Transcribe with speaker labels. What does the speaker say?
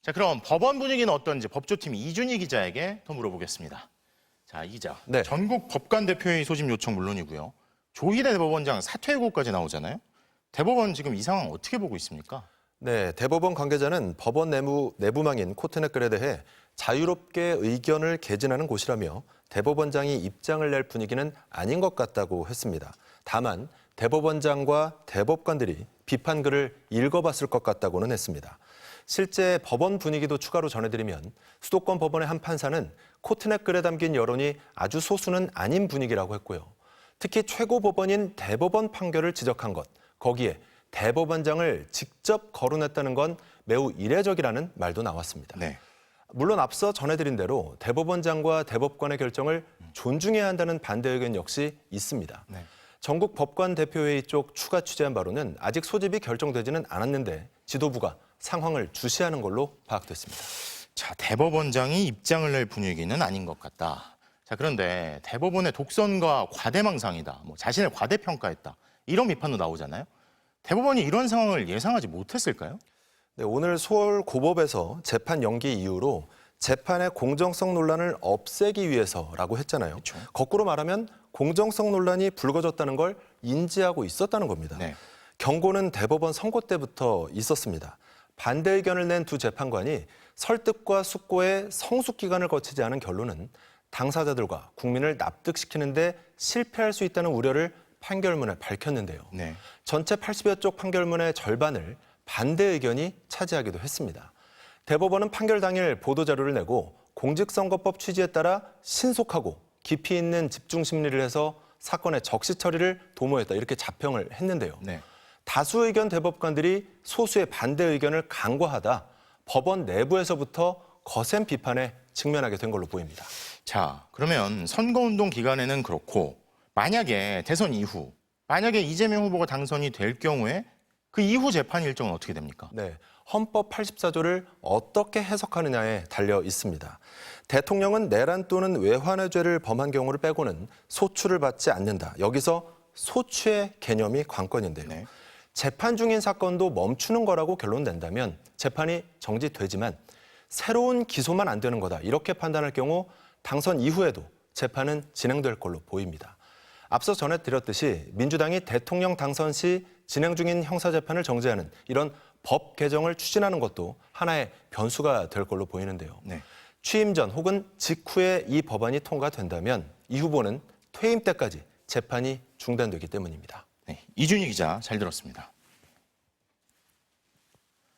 Speaker 1: 자, 그럼 법원 분위기는 어떤지 법조팀 이준희 기자에게 더 물어보겠습니다. 자, 이 기자.
Speaker 2: 네.
Speaker 1: 전국 법관대표회의 소집 요청 물론이고요. 조희대 대법원장 사퇴 예고까지 나오잖아요. 대법원 지금 이 상황 어떻게 보고 있습니까?
Speaker 2: 네, 대법원 관계자는 법원 내부망인 코트넷글에 대해 자유롭게 의견을 개진하는 곳이라며 대법원장이 입장을 낼 분위기는 아닌 것 같다고 했습니다. 다만 대법원장과 대법관들이 비판글을 읽어봤을 것 같다고는 했습니다. 실제 법원 분위기도 추가로 전해드리면 수도권 법원의 한 판사는 코트넷글에 담긴 여론이 아주 소수는 아닌 분위기라고 했고요. 특히 최고법원인 대법원 판결을 지적한 것, 거기에 대법원장을 직접 거론했다는 건 매우 이례적이라는 말도 나왔습니다.
Speaker 1: 네.
Speaker 2: 물론 앞서 전해드린 대로 대법원장과 대법관의 결정을 존중해야 한다는 반대 의견 역시 있습니다.
Speaker 1: 네.
Speaker 2: 전국 법관 대표회의 쪽 추가 취재한 바로는 아직 소집이 결정되지는 않았는데 지도부가 상황을 주시하는 걸로 파악됐습니다.
Speaker 1: 자, 대법원장이 입장을 낼 분위기는 아닌 것 같다. 자, 그런데 대법원의 독선과 과대망상이다. 자신을 과대평가했다. 이런 비판도 나오잖아요. 대법원이 이런 상황을 예상하지 못했을까요?
Speaker 2: 네, 오늘 서울 고법에서 재판 연기 이후로 재판의 공정성 논란을 없애기 위해서라고 했잖아요.
Speaker 1: 그렇죠.
Speaker 2: 거꾸로 말하면 공정성 논란이 불거졌다는 걸 인지하고 있었다는 겁니다.
Speaker 1: 네.
Speaker 2: 경고는 대법원 선고 때부터 있었습니다. 반대 의견을 낸 두 재판관이 설득과 숙고의 성숙 기간을 거치지 않은 결론은 당사자들과 국민을 납득시키는 데 실패할 수 있다는 우려를 판결문에 밝혔는데요.
Speaker 1: 네.
Speaker 2: 전체 80여 쪽 판결문의 절반을 반대 의견이 차지하기도 했습니다. 대법원은 판결 당일 보도자료를 내고 공직선거법 취지에 따라 신속하고 깊이 있는 집중 심리를 해서 사건의 적시 처리를 도모했다 이렇게 자평을 했는데요.
Speaker 1: 네.
Speaker 2: 다수 의견 대법관들이 소수의 반대 의견을 간과하다 법원 내부에서부터 거센 비판에 직면하게 된 걸로 보입니다.
Speaker 1: 자, 그러면 선거운동 기간에는 그렇고 만약에 대선 이후, 만약에 이재명 후보가 당선이 될 경우에 그 이후 재판 일정은 어떻게 됩니까?
Speaker 2: 네, 헌법 84조를 어떻게 해석하느냐에 달려 있습니다. 대통령은 내란 또는 외환의 죄를 범한 경우를 빼고는 소추를 받지 않는다. 여기서 소추의 개념이 관건인데요.
Speaker 1: 네.
Speaker 2: 재판 중인 사건도 멈추는 거라고 결론 낸다면 재판이 정지되지만 새로운 기소만 안 되는 거다. 이렇게 판단할 경우 당선 이후에도 재판은 진행될 걸로 보입니다. 앞서 전해드렸듯이 민주당이 대통령 당선 시 진행 중인 형사재판을 정지하는 이런 법 개정을 추진하는 것도 하나의 변수가 될 걸로 보이는데요.
Speaker 1: 네.
Speaker 2: 취임 전 혹은 직후에 이 법안이 통과된다면 이 후보는 퇴임 때까지 재판이 중단되기 때문입니다.
Speaker 1: 네. 이준희 기자 잘 들었습니다.